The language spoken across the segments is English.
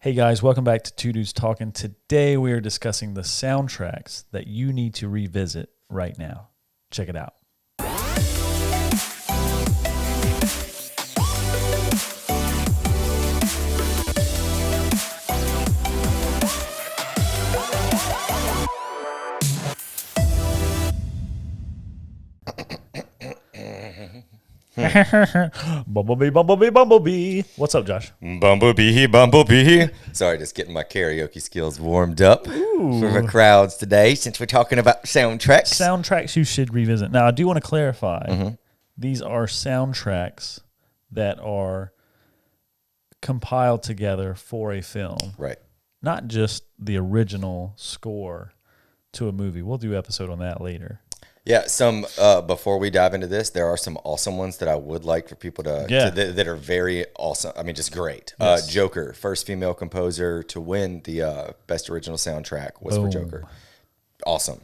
Hey guys, welcome back to Two Dudes Talking. Today we are discussing the soundtracks that you need to revisit right now. Check it out. Bumblebee. What's up, Josh? Bumblebee. Sorry, just getting my karaoke skills warmed up for the crowds today since we're talking about soundtracks. Soundtracks you should revisit. Now, I do want to clarify. These are soundtracks that are compiled together for a film. Right. Not just the original score to a movie. We'll do an episode on that later. Yeah, before we dive into this, there are some awesome ones that I would like for people to that are very awesome. I mean, just great. Yes. Joker, first female composer to win the Best Original Soundtrack was for Joker. Awesome.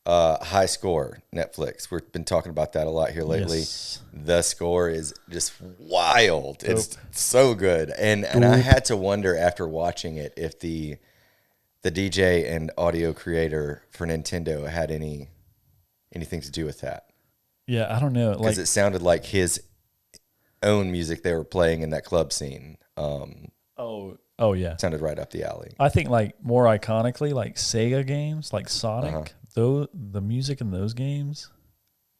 High Score, Netflix. We've been talking about that a lot here lately. Yes. The score is just wild. It's so good. And I had to wonder after watching it if the DJ and audio creator for Nintendo had anything to do with that. Yeah, I don't know. Because it sounded like his own music they were playing in that club scene. Oh yeah. It sounded right up the alley. I think more iconically, like Sega games, like Sonic, though the music in those games,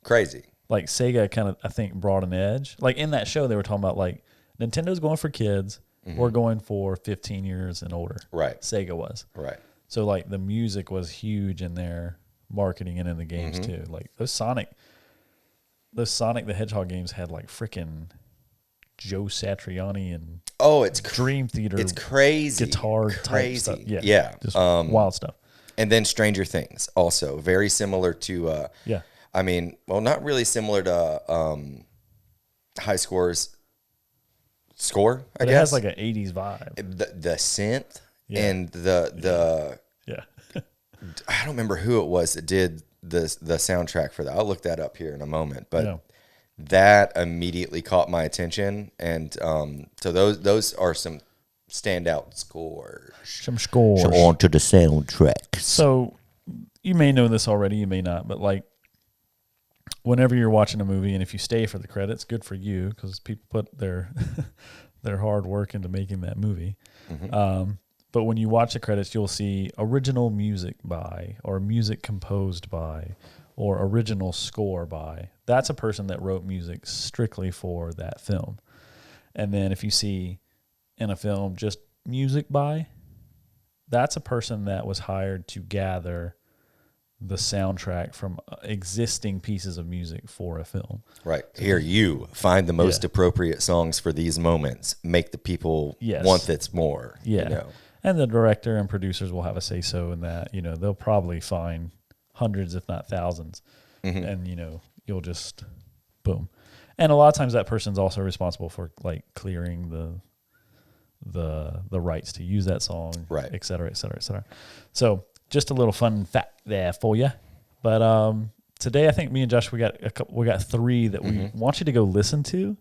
crazy. Like Sega kind of, I think, brought an edge. Like in that show, they were talking about like Nintendo's going for kids, we're going for 15 years and older. Right. Sega was. Right. So like the music was huge in their marketing and in the games too. Like those Sonic the Hedgehog games had like freaking Joe Satriani and it's Dream Theater. It's crazy guitar type stuff. Yeah. Just wild stuff. And then Stranger Things, also very similar to. I mean, well, not really similar to High Score's score. But I it guess has like an 80s vibe. The synth and the. I don't remember who it was that did the soundtrack for that. I'll look that up here in a moment, but that immediately caught my attention, and so those are some standout scores. Some scores. So on to the soundtrack. So you may know this already, you may not, but like whenever you're watching a movie, and if you stay for the credits, good for you because people put their their hard work into making that movie. But when you watch the credits, you'll see original music by, or music composed by, or original score by. That's a person that wrote music strictly for that film. And then if you see in a film just music by, that's a person that was hired to gather the soundtrack from existing pieces of music for a film. Right. Here, you find the most appropriate songs for these moments. Make the people want this more. Yeah. You know? And the director and producers will have a say-so in that. You know, they'll probably find hundreds, if not thousands. And, you know, you'll just, boom. And a lot of times that person's also responsible for, like, clearing the rights to use that song, right, et cetera, et cetera, et cetera. So just a little fun fact there for you. But today I think me and Josh, we got three that we want you to go listen to.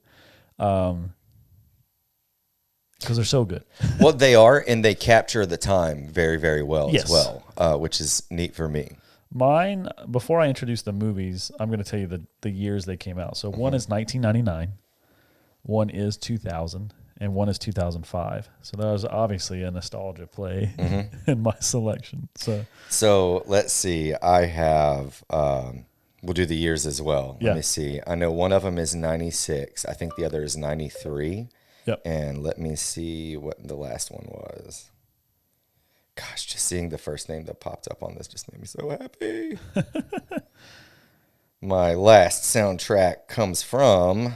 Because they're so good. Well, they are, and they capture the time very, very well as well, which is neat for me. Mine, before I introduce the movies, I'm going to tell you the years they came out. So one is 1999, one is 2000, and one is 2005. So that was obviously a nostalgia play in my selection. So let's see. I have, we'll do the years as well. Let me see. I know one of them is 96. I think the other is 93. Yep. And let me see what the last one was. Gosh, just seeing the first name that popped up on this just made me so happy. My last soundtrack comes from...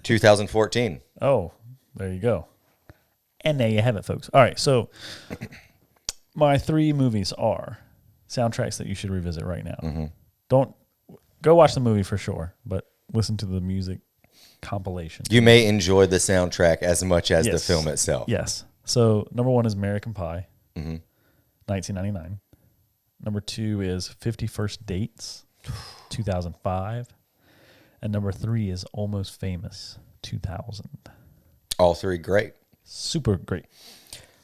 2014. Oh, there you go. And there you have it, folks. All right, so my three movies are soundtracks that you should revisit right now. Don't go watch the movie for sure, but listen to the music compilation. You may enjoy the soundtrack as much as the film itself. Yes. So number one is American Pie, 1999. Number two is 50 First Dates, 2005. And number 3 is Almost Famous, 2000. All three great. Super great.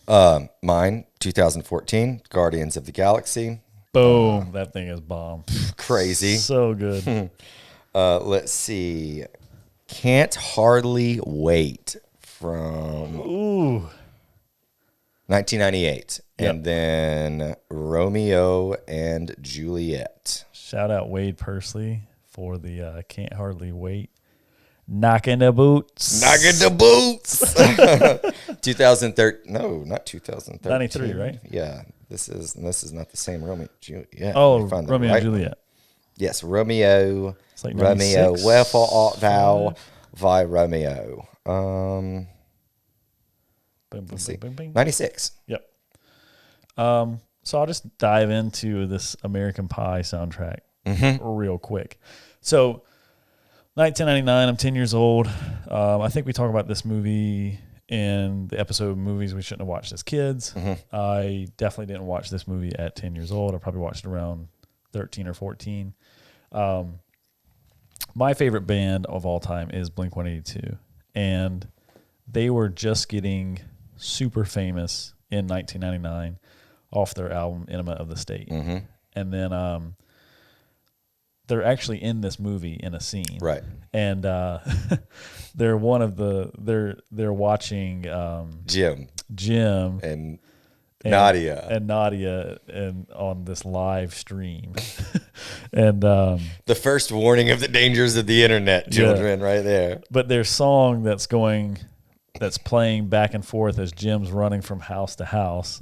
Mine, 2014, Guardians of the Galaxy. Boom. That thing is bomb. Crazy. So good. Let's see. Can't Hardly Wait from 1998. Yep. And then Romeo and Juliet. Shout out Wade Pursley for the Can't Hardly Wait. Knocking the boots. Knocking the boots. 2013. No, not 2013. 93, right? Yeah. This is not the same Romeo. Juliet. Oh, Romeo and Juliet. Yes, Romeo. It's like Romeo. 96, Wherefore art thou, thy Romeo? Boom, boom, Let's see. boom, boom, boom. 96. Yep. So I'll just dive into this American Pie soundtrack real quick. So 1999, I'm 10 years old. I think we talk about this movie in the episode of movies we shouldn't have watched as kids. I definitely didn't watch this movie at 10 years old. I probably watched it around 13 or 14. My favorite band of all time is Blink-182. And they were just getting super famous in 1999 off their album Enema of the State. And then they're actually in this movie in a scene. Right. And they're one of the they're watching Jim and Nadia and on this live stream. And the first warning of the dangers of the internet, children, right there. But their song that's playing back and forth as Jim's running from house to house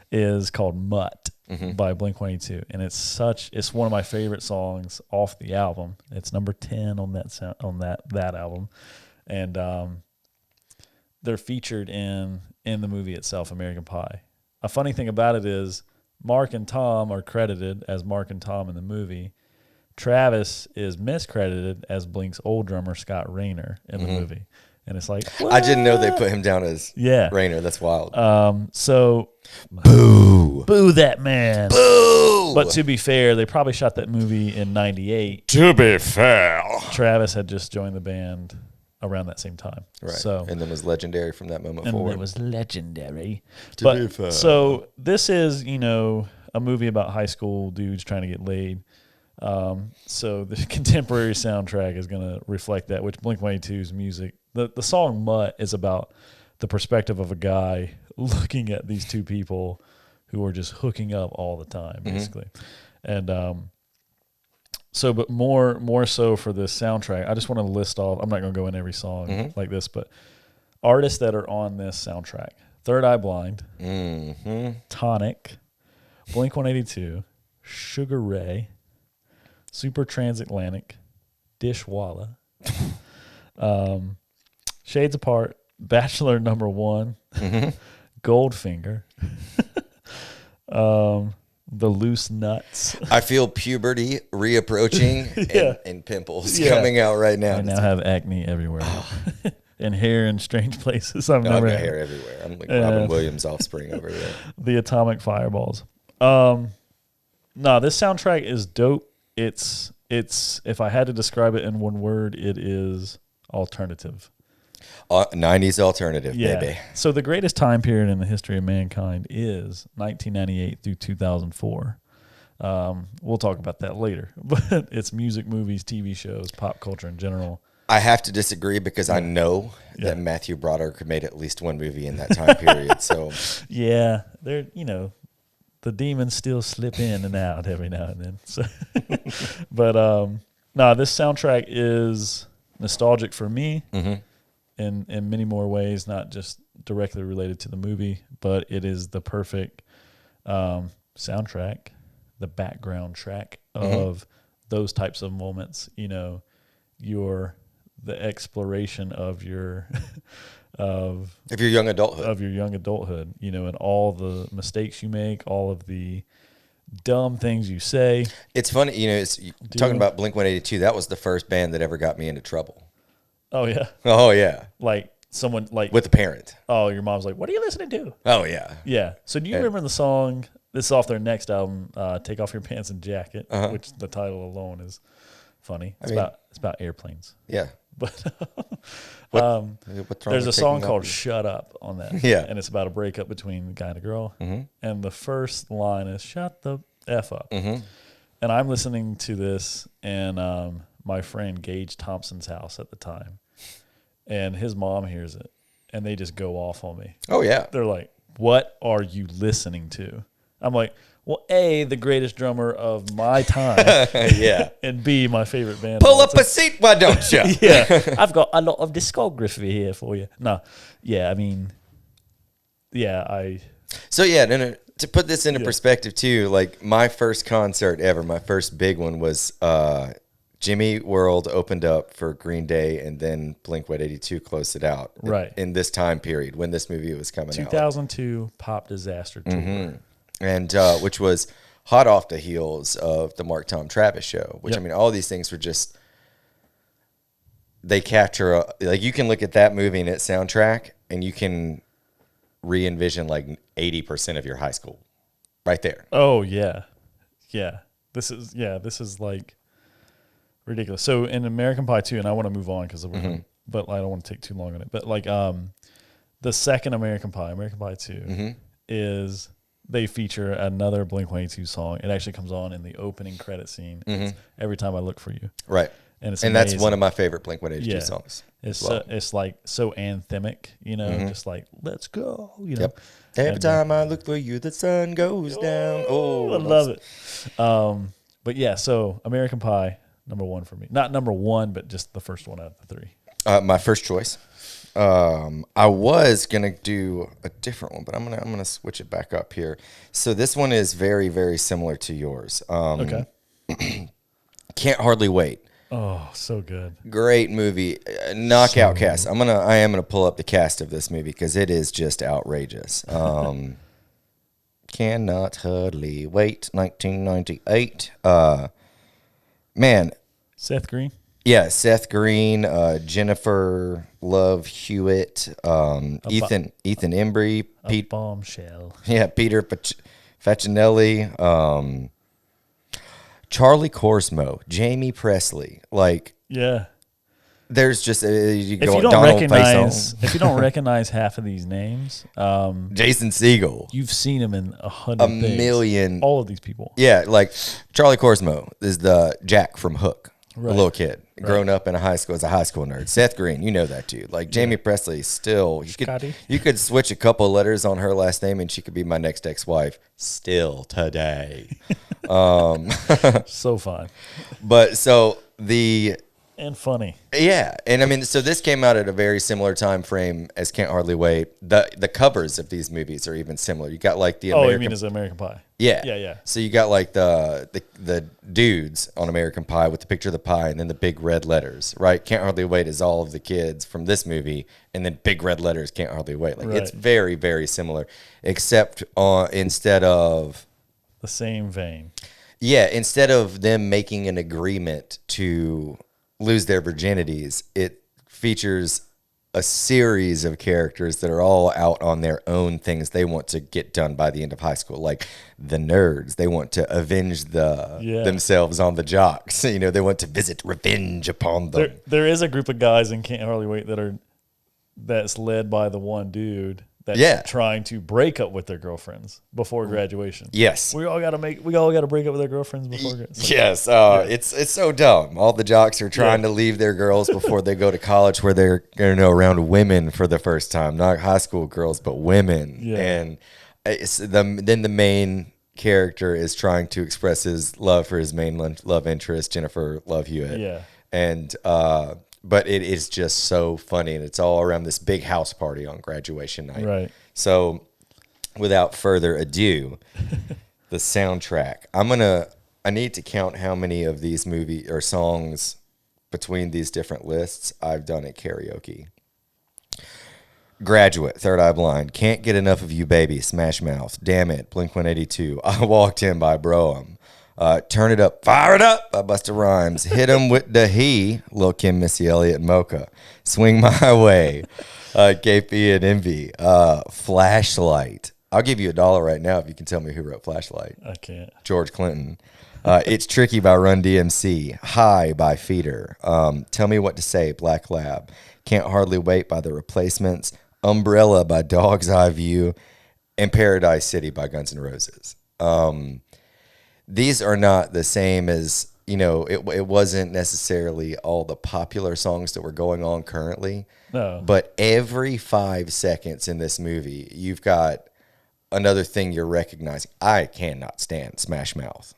is called Mutt by Blink-182, and it's one of my favorite songs off the album. It's number 10 on that album, and they're featured in the movie itself, American Pie. A funny thing about it is Mark and Tom are credited as Mark and Tom in the movie. Travis is miscredited as Blink's old drummer Scott Rayner in the movie. And it's like, what? I didn't know they put him down as Rayner. That's wild. So boo that man. Boo. But to be fair, they probably shot that movie in 98. To be fair, Travis had just joined the band around that same time. right. So And then was legendary from that moment and forward. it was legendary. To be fair. So this is, a movie about high school dudes trying to get laid. So the contemporary soundtrack is going to reflect that, which Blink-182's music. The song Mutt is about the perspective of a guy looking at these two people who are just hooking up all the time, basically. And but more so for this soundtrack, I just want to list off. I'm not going to go in every song like this, but artists that are on this soundtrack: Third Eye Blind, Tonic, Blink-182, Sugar Ray, Super Transatlantic, Dishwalla, Shades Apart, Bachelor Number 1, Goldfinger, The Loose Nuts. I feel puberty reapproaching and pimples coming out right now. I now have acne everywhere. And hair in strange places. I've got never had hair everywhere. I'm like Robin Williams' offspring over there. The Atomic Fireballs. No, this soundtrack is dope. It's if I had to describe it in one word, it is alternative. 90s alternative, baby. So the greatest time period in the history of mankind is 1998 through 2004. We'll talk about that later. But it's music, movies, TV shows, pop culture in general. I have to disagree because I know that Matthew Broderick made at least one movie in that time period. So yeah, they're the demons still slip in and out every now and then. So, but this soundtrack is nostalgic for me in many more ways, not just directly related to the movie, but it is the perfect soundtrack, the background track of those types of moments. The exploration of your young adulthood, and all the mistakes you make, all of the dumb things you say. It's funny, talking about Blink-182, that was the first band that ever got me into trouble. Oh yeah. Oh yeah. Like someone with the parent. Oh, your mom's like, "What are you listening to?" Oh yeah. Yeah. So do you remember the song? This is off their next album, "Take Off Your Pants and Jacket," which the title alone is funny. It's about airplanes. Yeah. But what's wrong there's with a song taking called off? "Shut Up" on that. Yeah. And it's about a breakup between the guy and a girl. Mm-hmm. And the first line is "Shut the F up." Mm-hmm. And I'm listening to this in my friend Gage Thompson's house at the time, and his mom hears it, and they just go off on me. Oh yeah. They're like, "What are you listening to?" I'm like, "Well, A, the greatest drummer of my time, Yeah. and B, my favorite band." Pull up a seat, why don't you? Yeah, I've got a lot of discography here for you. No, yeah, I mean, yeah, So yeah, no, to put this into perspective too, like my first concert ever, my first big one was Jimmy World opened up for Green Day, and then Blink-182 closed it out. Right. In this time period when this movie was coming out. 2002 Pop Disaster Tour. Mm-hmm. And which was hot off the heels of the Mark Tom Travis show, which I mean, all these things were just, they capture, like you can look at that movie and its soundtrack and you can re-envision like 80% of your high school right there. Oh yeah, yeah. This is like ridiculous. So in American Pie 2, and I want to move on because but I don't want to take too long on it. But like the second American Pie 2 is they feature another Blink-182 song. It actually comes on in the opening credit scene. It's Every Time I Look for You. Right. And that's one of my favorite Blink-182 songs. It's like so anthemic, you know, just like let's go, you know. Yep. Every time I look for you, the sun goes down. Oh, I love it. But yeah, so American Pie, number one for me. Not number one, but just the first one out of the three. My first choice. I was gonna do a different one, but I'm gonna switch it back up here. So this one is very, very similar to yours. Okay. Can't Hardly Wait. Oh, so good. Great movie. Knockout cast. I am gonna pull up the cast of this movie because it is just outrageous. Cannot Hardly Wait, 1998. Man. Seth Green. Yeah, Seth Green, Jennifer Love Hewitt, Ethan Embry, Pete Bombshell. Yeah, Peter Facinelli, Charlie Korsmo, Jamie Presley. Like, yeah, there's just you go if you don't Faison. recognize half of these names, Jason Segel. you've seen him in a million. All of these people. Yeah, like Charlie Korsmo is the Jack from Hook. Right. A little kid, grown up in a high school as a high school nerd. Seth Green, you know that dude. Like Jamie Presley, still you could switch a couple letters on her last name and she could be my next ex-wife. Still today, So fun, but and funny. Yeah, and I mean, so this came out at a very similar time frame as Can't Hardly Wait. The covers of these movies are even similar. You got like the American. Oh, you mean as American Pie? Yeah, yeah. So you got like the dudes on American Pie with the picture of the pie and then the big red letters, right? Can't Hardly Wait is all of the kids from this movie, and then big red letters Can't Hardly Wait. Like it's very, very similar, except instead of the same vein. Yeah, instead of them making an agreement to lose their virginities, it features a series of characters that are all out on their own things they want to get done by the end of high school. Like the nerds, they want to avenge themselves on the jocks. You know, they want to visit revenge upon them. There is a group of guys in Can't Hardly Wait that's led by the one dude that's trying to break up with their girlfriends before graduation. Yes. We all got to break up with our girlfriends before graduation. Yes. It's so dumb. All the jocks are trying to leave their girls before they go to college where they're around women for the first time, not high school girls, but women. Yeah. And then the main character is trying to express his love for his main love interest, Jennifer Love Hewitt. Yeah. And, but it is just so funny, and it's all around this big house party on graduation night. Right. So, without further ado, the soundtrack. I need to count how many of these movie or songs between these different lists I've done at karaoke. Graduate, Third Eye Blind, Can't Get Enough of You Baby, Smash Mouth, Damn It, Blink-182, I Walked In by Broham. Turn It Up, Fire It Up by Busta Rhymes. Hit 'Em With the He, Lil' Kim, Missy Elliott, Mocha. Swing My Way, KP and Envy. Flashlight. I'll give you $1 right now if you can tell me who wrote Flashlight. I can't. George Clinton. It's Tricky by Run DMC. High by Feeder. Tell Me What to Say, Black Lab. Can't Hardly Wait by The Replacements. Umbrella by Dog's Eye View. And Paradise City by Guns N' Roses. These are not the same as, it wasn't necessarily all the popular songs that were going on currently. No. But every 5 seconds in this movie, you've got another thing you're recognizing. I cannot stand Smash Mouth,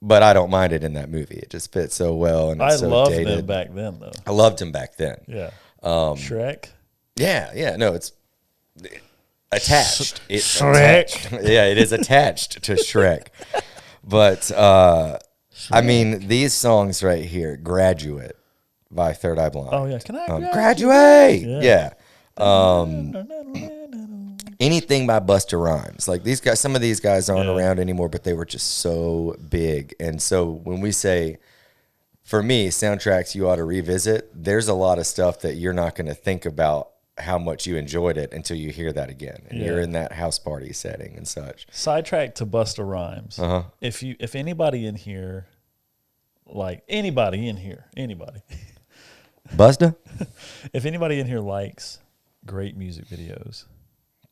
but I don't mind it in that movie. It just fits so well, and it's so loved dated. them back then, though. I loved him back then. Yeah. Shrek. Yeah. No, it's attached. It's Shrek. Attached. Yeah, it is attached to Shrek. But I mean, these songs right here, "Graduate" by Third Eye Blind. Oh yeah, can I graduate? Yeah. Anything by Busta Rhymes. Like these guys, some of these guys aren't around anymore, but they were just so big. And so when we say, for me, soundtracks you ought to revisit, there's a lot of stuff that you're not going to think about how much you enjoyed it until you hear that again. And you're in that house party setting and such. Sidetrack to Busta Rhymes. Uh-huh. If anybody in here, anybody. Busta? If anybody in here likes great music videos,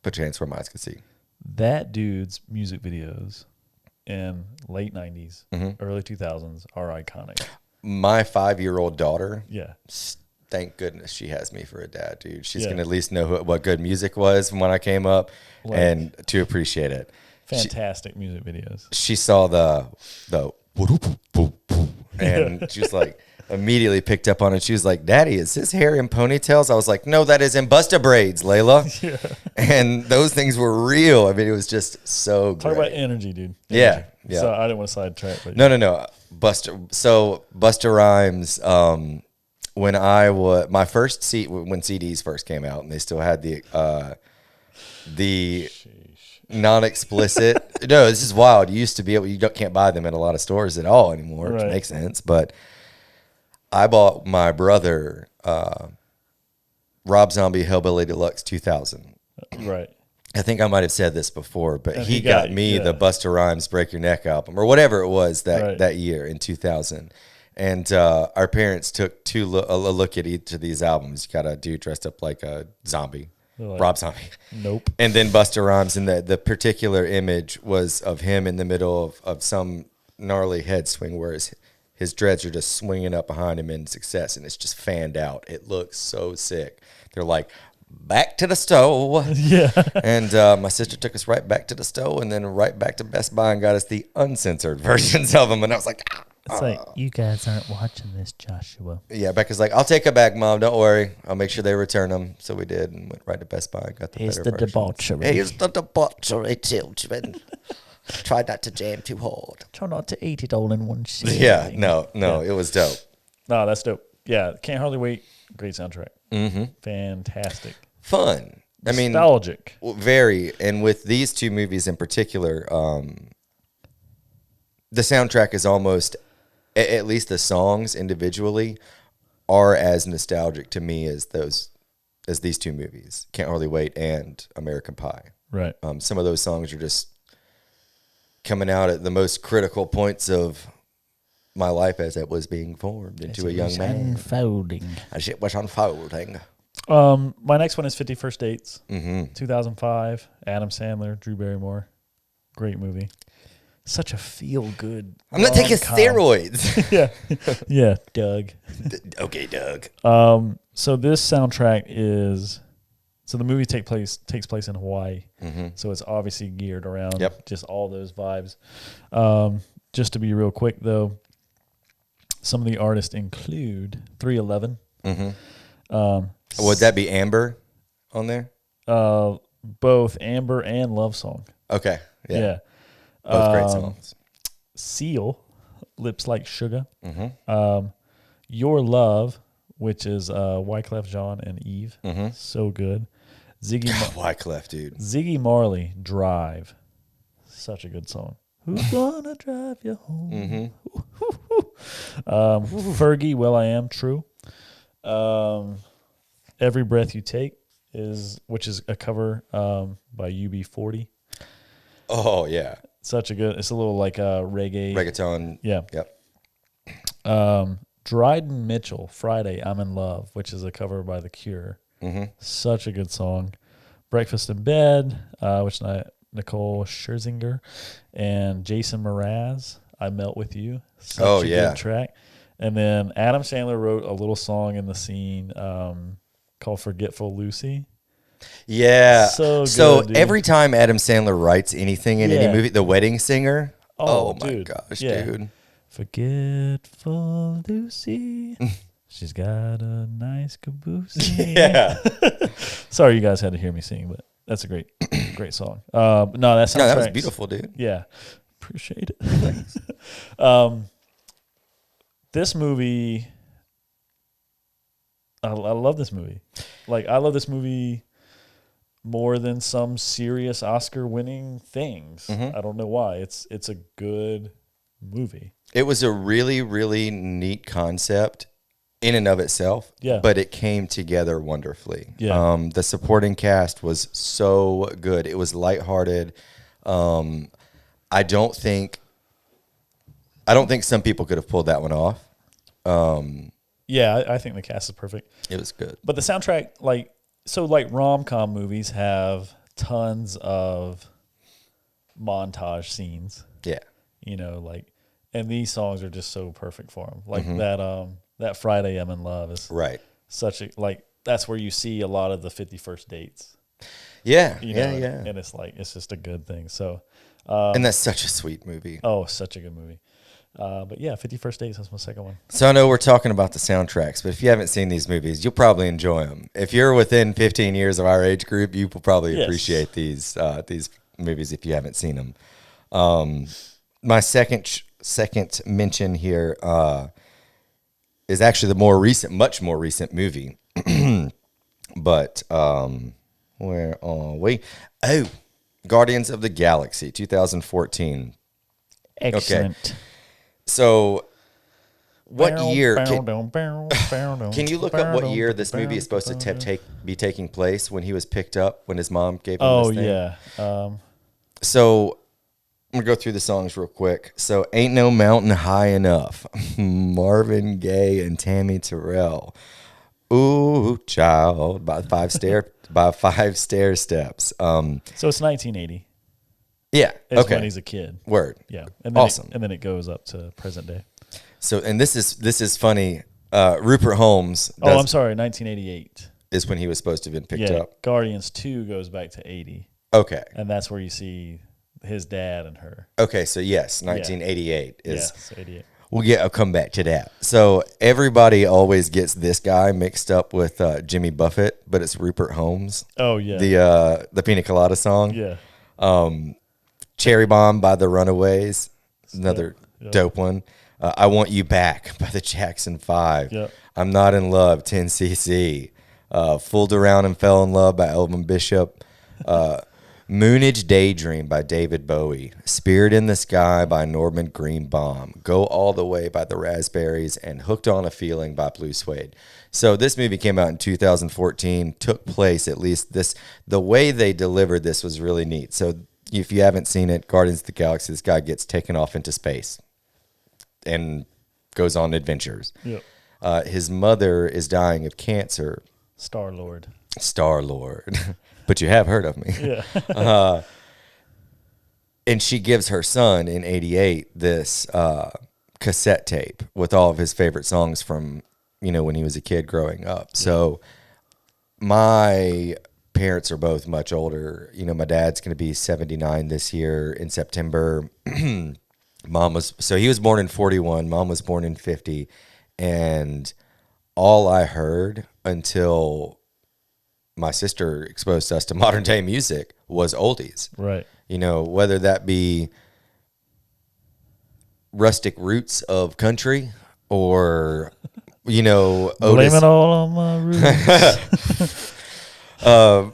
Put your hands where minds can see. that dude's music videos in late 90s, early 2000s are iconic. My 5-year-old daughter, Yeah. thank goodness she has me for a dad, dude. She's going to at least know what good music was from when I came up and to appreciate it. Fantastic music videos. She saw the and she was like, immediately picked up on it. She was like, "Daddy, is his hair in ponytails?" I was like, "No, that is in Busta braids, Layla." Yeah. And those things were real. I mean, it was just so Talk great. about energy, dude. Yeah. So I didn't want to sidetrack. But No. Busta Rhymes, when I was, my first seat, when CDs first came out and they still had the non-explicit. No, this is wild. You used to be able, can't buy them in a lot of stores at all anymore, which makes sense. But I bought my brother Rob Zombie Hellbilly Deluxe 2000. Right. I think I might have said this before, but he got me the Busta Rhymes Break Your Neck album or whatever it was that year in 2000. And our parents took a look at each of these albums. You got a dude dressed up like a zombie. Like, Rob Zombie. Nope. And then Busta Rhymes, and the particular image was of him in the middle of some gnarly head swing where his dreads are just swinging up behind him in success, and it's just fanned out. It looks so sick. They're like, back to the stove. Yeah. And my sister took us right back to the stove and then right back to Best Buy and got us the uncensored versions of them. And I was like, It's like, you guys aren't watching this, Joshua. Yeah, Becca's like, I'll take it back, Mom. Don't worry. I'll make sure they return them. So we did and went right to Best Buy and got the better versions. Here's the debauchery, children. Try not to jam too hard. Try not to eat it all in one sitting. Yeah, no, it was dope. No, that's dope. Yeah, Can't Hardly Wait. Great soundtrack. Mm-hmm. Fantastic. Fun. I mean, nostalgic. Very. And with these two movies in particular, the soundtrack is almost, at least the songs individually, are as nostalgic to me as these two movies, Can't Hardly Wait and American Pie. Right. Some of those songs are just coming out at the most critical points of my life as it was being formed into a young man. Unfolding. As it was unfolding. My next one is 50 First Dates, 2005. Adam Sandler, Drew Barrymore. Great movie. Such a feel-good. I'm not taking steroids. Yeah, Doug. Okay, Doug. So this soundtrack is... So the movie takes place in Hawaii. Mm-hmm. So it's obviously geared around just all those vibes. Just to be real quick, though, some of the artists include 311. Mm-hmm. Would that be Amber on there? Both Amber and Love Song. Okay. Yeah. Both great songs. Seal, Lips Like Sugar. Mm-hmm. Your Love, which is Wyclef Jean and Eve. Mm-hmm. So good. Wyclef, dude. Ziggy Marley, Drive. Such a good song. Who's gonna drive you home? Mm-hmm. Fergie, Will I Am, True. Every Breath You Take, which is a cover by UB40. Oh, yeah. Such a good. It's a little like reggaeton. Yeah. Yep. Dryden Mitchell, Friday, I'm in Love, which is a cover by The Cure. Mm-hmm. Such a good song. Breakfast in Bed, which Nicole Scherzinger and Jason Mraz, I Melt With You. Such a good track. And then Adam Sandler wrote a little song in the scene called Forgetful Lucy. Yeah. So good, every time Adam Sandler writes anything in any movie, The Wedding Singer. Oh my gosh, dude. Forgetful Lucy. She's got a nice caboose. Yeah. Sorry you guys had to hear me sing, but that's a great song. No, that was beautiful, dude. Yeah. Appreciate it. Thanks. This movie, I love this movie. Like, I love this movie more than some serious Oscar-winning things. I don't know why. It's a good movie. It was a really, really neat concept in and of itself, yeah. But it came together wonderfully. Yeah. The supporting cast was so good. It was lighthearted. I don't think some people could have pulled that one off. Yeah, I think the cast is perfect. It was good. But the soundtrack, like rom-com movies have tons of montage scenes. Yeah. And these songs are just so perfect for them. Like that Friday I'm in Love is right. Such a, that's where you see a lot of the 51st dates. Yeah. Yeah. And it's just a good thing. So, and that's such a sweet movie. Oh, such a good movie. But yeah, 51st Dates, that's my second one. So I know we're talking about the soundtracks, but if you haven't seen these movies, you'll probably enjoy them. If you're within 15 years of our age group, you will probably appreciate these movies if you haven't seen them. My second mention here is actually the much more recent movie. But where are we? Oh, Guardians of the Galaxy, 2014. Excellent. Okay. So, what year? Can you look up what year this movie is supposed to be taking place when he was picked up, when his mom gave him this thing? Yeah. So, I'm going to go through the songs real quick. So, Ain't No Mountain High Enough. Marvin Gaye and Tammy Terrell. Ooh, Child by Five Stair Steps. So, it's 1980. Yeah. When he's a kid. Word. Yeah. And then awesome. And then it goes up to present day. So, and this is funny. Rupert Holmes. I'm sorry. 1988 is when he was supposed to have been picked up. Guardians 2 goes back to 80. Okay. And that's where you see his dad and her. Okay. So yes, 1988 is. Yes, 88. I'll come back to that. So everybody always gets this guy mixed up with Jimmy Buffett, but it's Rupert Holmes. Oh yeah. The Pina Colada song. Yeah. Cherry Bomb by the Runaways, another dope one. I Want You Back by the Jackson 5. Yep. I'm Not in Love, 10cc. Fooled Around and Fell in Love by Elvin Bishop. Moonage Daydream by David Bowie. Spirit in the Sky by Norman Greenbaum. Go All the Way by the Raspberries. And Hooked on a Feeling by Blue Suede. So this movie came out in 2014, took place the way they delivered this was really neat. So if you haven't seen it, Guardians of the Galaxy, this guy gets taken off into space and goes on adventures. Yep. His mother is dying of cancer. Star-Lord. But you have heard of me. Yeah. And she gives her son in 88 this cassette tape with all of his favorite songs from, when he was a kid growing up. Yeah. So my parents are both much older. My dad's going to be 79 this year in September. He was born in 41. Mom was born in 50. And all I heard until my sister exposed us to modern day music was oldies. Right. Whether that be rustic roots of country or, Otis. Blame it all on my roots.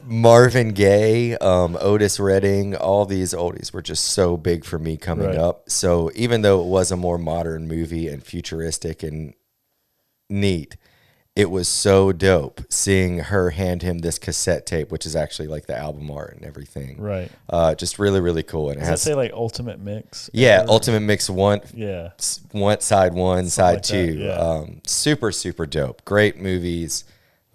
Marvin Gaye, Otis Redding, all these oldies were just so big for me coming up. So even though it was a more modern movie and futuristic and neat, it was so dope seeing her hand him this cassette tape, which is actually like the album art and everything. Right. Just really, really cool. And Does it say like Ultimate Mix? Yeah, Ultimate Mix one. Yeah. Side one, side like two. Yeah. Super, super dope. Great movies.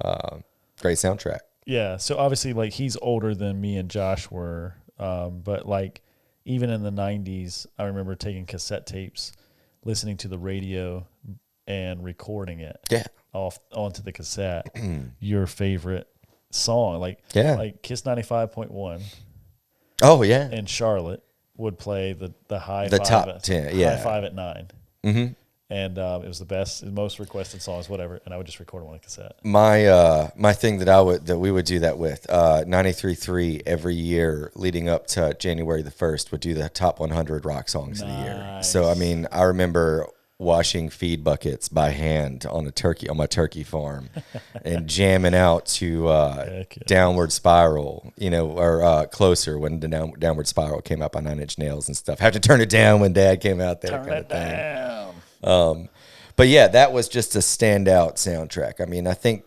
Great soundtrack. Yeah. So obviously, like, he's older than me and Josh were, but like even in the 90s, I remember taking cassette tapes, listening to the radio, and recording it. Yeah. Off onto the cassette. Your favorite song, like Kiss 95.1. Oh yeah. And Charlotte would play the high the five top at, 10. Yeah. high five at 9. Mm-hmm. And it was the best, most requested songs, whatever. And I would just record them on a cassette. My thing that we would do that with 93.3 every year leading up to January the 1st would do the top 100 rock songs of the year. So I mean, I remember washing feed buckets by hand on my turkey farm and jamming out to Downward Spiral, or Closer when the Downward Spiral came out by Nine Inch Nails and stuff. Have to turn it down when Dad came out there. Turn it down. But yeah, that was just a standout soundtrack. I mean, I think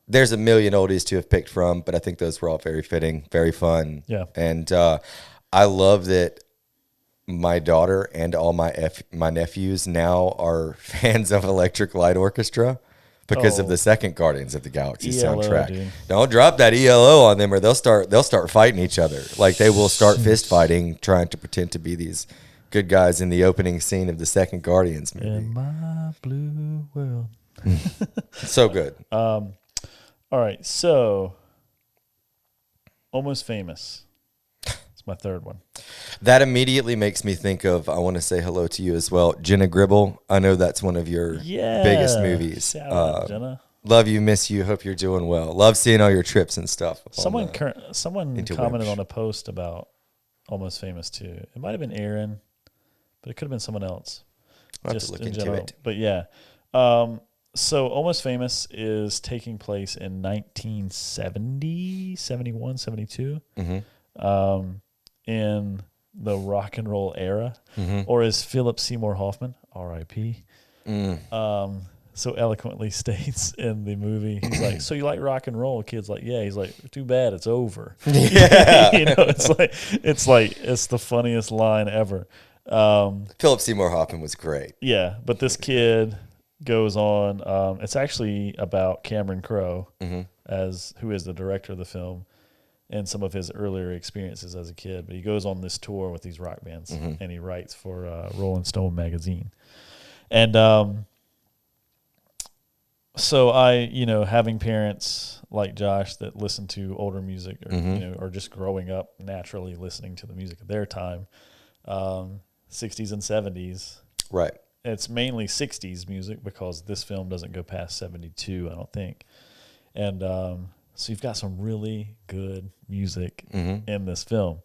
there's a million oldies to have picked from, but I think those were all very fitting, very fun. Yeah. And I love that my daughter and all my nephews now are fans of Electric Light Orchestra because of the second Guardians of the Galaxy soundtrack. Dude. Don't drop that ELO on them, or they'll start fighting each other. Like they will start fist fighting, trying to pretend to be these good guys in the opening scene of the second Guardians movie. In my blue world. So good. All right, so Almost Famous. It's my third one. That immediately makes me think of, I want to say hello to you as well, Jenna Gribble. I know that's one of your biggest movies. Shout out, Jenna. Love you, miss you, hope you're doing well. Love seeing all your trips and stuff. Someone commented on a post about Almost Famous too. It might have been Aaron, but it could have been someone else. I'll have to look into it. But yeah. So Almost Famous is taking place in 1970, 71, 72. Mm-hmm. In the rock and roll era, or as Philip Seymour Hoffman, R.I.P., so eloquently states in the movie, he's like, "So you like rock and roll?" Kid's like, "Yeah." He's like, "Too bad it's over." Yeah. It's the funniest line ever. Philip Seymour Hoffman was great. Yeah, but this kid goes on. It's actually about Cameron Crowe, who is the director of the film, and some of his earlier experiences as a kid. But he goes on this tour with these rock bands, and he writes for Rolling Stone magazine. And so I, having parents like Josh that listen to older music, or or just growing up naturally listening to the music of their time, 60s and 70s. Right. It's mainly 60s music because this film doesn't go past 72, I don't think. And so you've got some really good music in this film.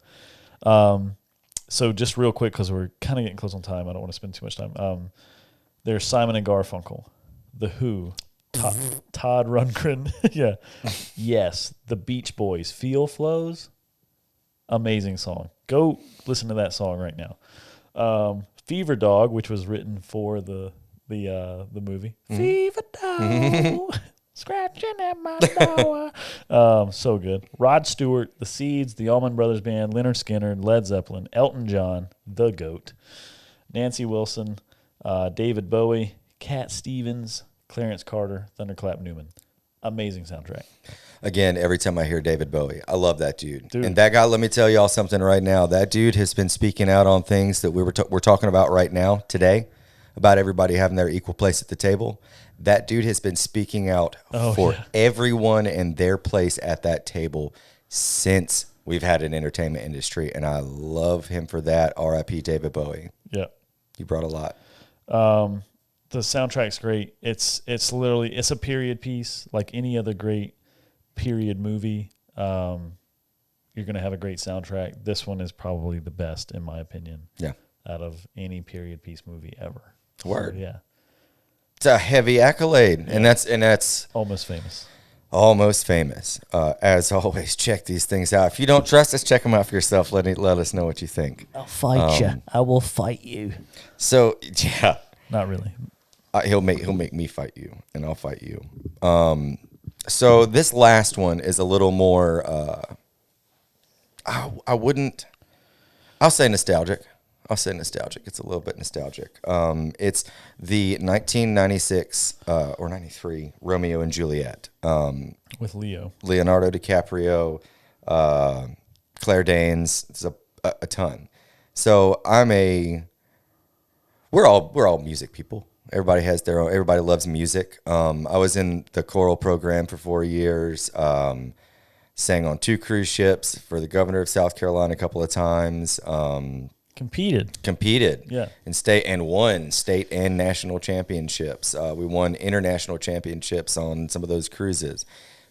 So just real quick, because we're kind of getting close on time, I don't want to spend too much time. There's Simon and Garfunkel, The Who, Todd Rundgren. Yeah. Yes, The Beach Boys, Feel Flows. Amazing song. Go listen to that song right now. Fever Dog, which was written for the movie. Fever Dog. Scratching at my door. So good. Rod Stewart, The Seeds, the Allman Brothers Band, Leonard Skinner, Led Zeppelin, Elton John, The Goat, Nancy Wilson, David Bowie, Cat Stevens, Clarence Carter, Thunderclap Newman. Amazing soundtrack. Again, every time I hear David Bowie, I love that dude. And that guy, let me tell y'all something right now. That dude has been speaking out on things that we're talking about right now, today, about everybody having their equal place at the table. That dude has been speaking out for everyone and their place at that table since we've had an entertainment industry, and I love him for that. R.I.P. David Bowie. Yeah. He brought a lot. The soundtrack's great. It's a period piece like any other great period movie. You're going to have a great soundtrack. This one is probably the best, in my opinion, out of any period piece movie ever. Word. So, yeah. It's a heavy accolade, and that's Almost Famous. Almost Famous. As always, check these things out. If you don't trust us, check them out for yourself. Let us know what you think. I'll fight you. I will fight you. So yeah, not really. He'll make me fight you, and I'll fight you. So this last one is a little more, I'll say nostalgic. It's a little bit nostalgic. It's the 1996 or 93 Romeo and Juliet. With Leonardo DiCaprio, Claire Danes. It's a ton. So we're all music people. Everybody has their own. Everybody loves music. I was in the choral program for 4 years. Sang on 2 cruise ships for the governor of South Carolina a couple of times. Competed. Yeah. And won state and national championships. We won international championships on some of those cruises.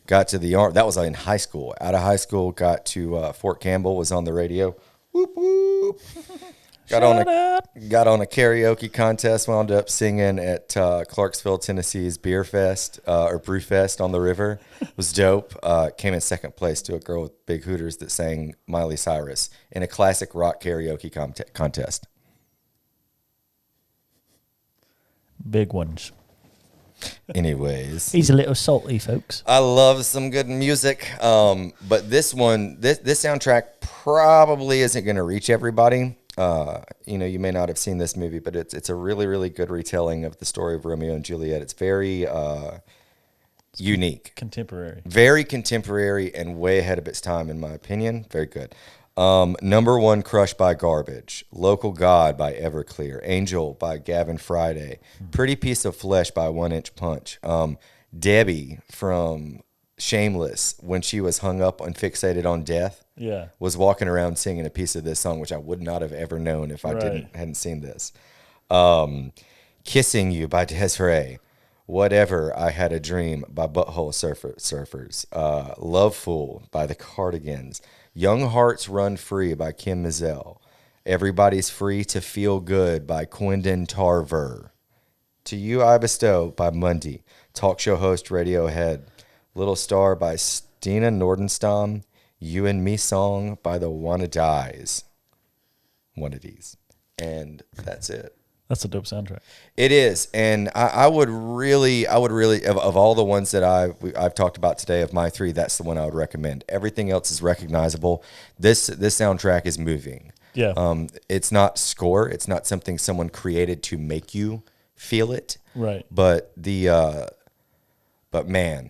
Got to that was in high school. Out of high school, got to Fort Campbell, was on the radio. Whoop, whoop. Got on a karaoke contest, wound up singing at Clarksville, Tennessee's Beer Fest or Brew Fest on the river. It was dope. Came in second place to a girl with big hooters that sang Miley Cyrus in a classic rock karaoke contest. Big ones. Anyways. He's a little salty, folks. I love some good music, but this soundtrack probably isn't going to reach everybody. You may not have seen this movie, but it's a really, really good retelling of the story of Romeo and Juliet. It's very unique. Very contemporary and way ahead of its time, in my opinion. Very good. Number 1, Crushed by Garbage. Local God by Everclear. Angel by Gavin Friday. Pretty Piece of Flesh by 1 Inch Punch. Debbie from Shameless, when she was hung up and fixated on death, was walking around singing a piece of this song, which I would not have ever known if I hadn't seen this. Kissing You by Desiree. Whatever, I Had a Dream by Butthole Surfers. Love Fool by the Cardigans. Young Hearts Run Free by Kim Mizell. Everybody's Free to Feel Good by Quindon Tarver. To You I Bestow by Mundy. Talk show host Radiohead. Little Star by Stina Nordenstam. You and Me Song by the Wannadies. And that's it. That's a dope soundtrack. It is, and I would really, of all the ones that I've talked about today, of my 3, that's the one I would recommend. Everything else is recognizable. This soundtrack is moving. Yeah. It's not score. It's not something someone created to make you feel it. Right. But man,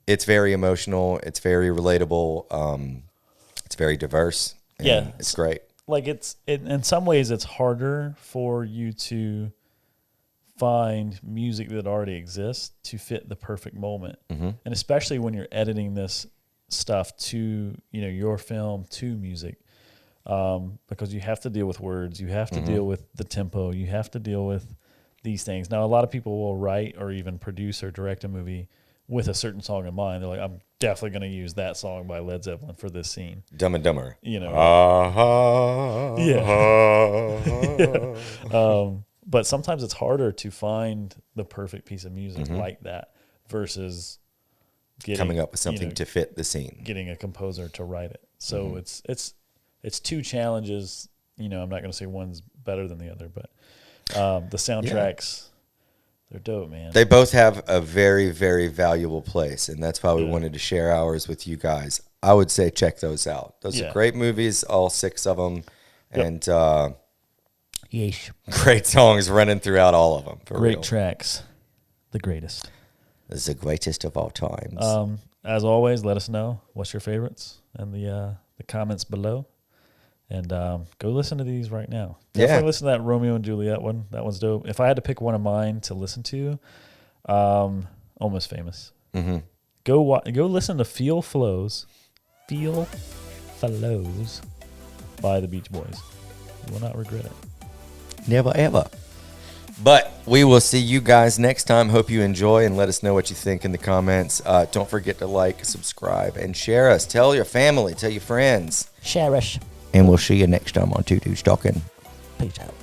it's very emotional. It's very relatable. It's very diverse. And it's great. Like in some ways it's harder for you to find music that already exists to fit the perfect moment. Mm-hmm. And especially when you're editing this stuff to, your film to music, because you have to deal with words, you have to deal with the tempo, you have to deal with these things. Now, a lot of people will write or even produce or direct a movie with a certain song in mind. They're like, I'm definitely going to use that song by Led Zeppelin for this scene. Dumb and Dumber. But sometimes it's harder to find the perfect piece of music like that versus coming up with something to fit the scene. Getting a composer to write it. So it's 2 challenges. I'm not going to say one's better than the other, but the soundtracks... They're dope, man. They both have a very, very valuable place, and that's why we wanted to share ours with you guys. I would say check those out. Those are great movies, all 6 of them, and great songs running throughout all of them. Great tracks. The greatest. This is the greatest of all times. As always, let us know what's your favorites in the comments below. And go listen to these right now. Definitely listen to that Romeo and Juliet one. That one's dope. If I had to pick one of mine to listen to, Almost Famous. Mm-hmm. Go listen to Feel Flows by the Beach Boys. You will not regret it. Never, ever. But we will see you guys next time. Hope you enjoy, and let us know what you think in the comments. Don't forget to like, subscribe, and share us. Tell your family. Tell your friends. Share us. And we'll see you next time on Tutu's Talking. Peace out.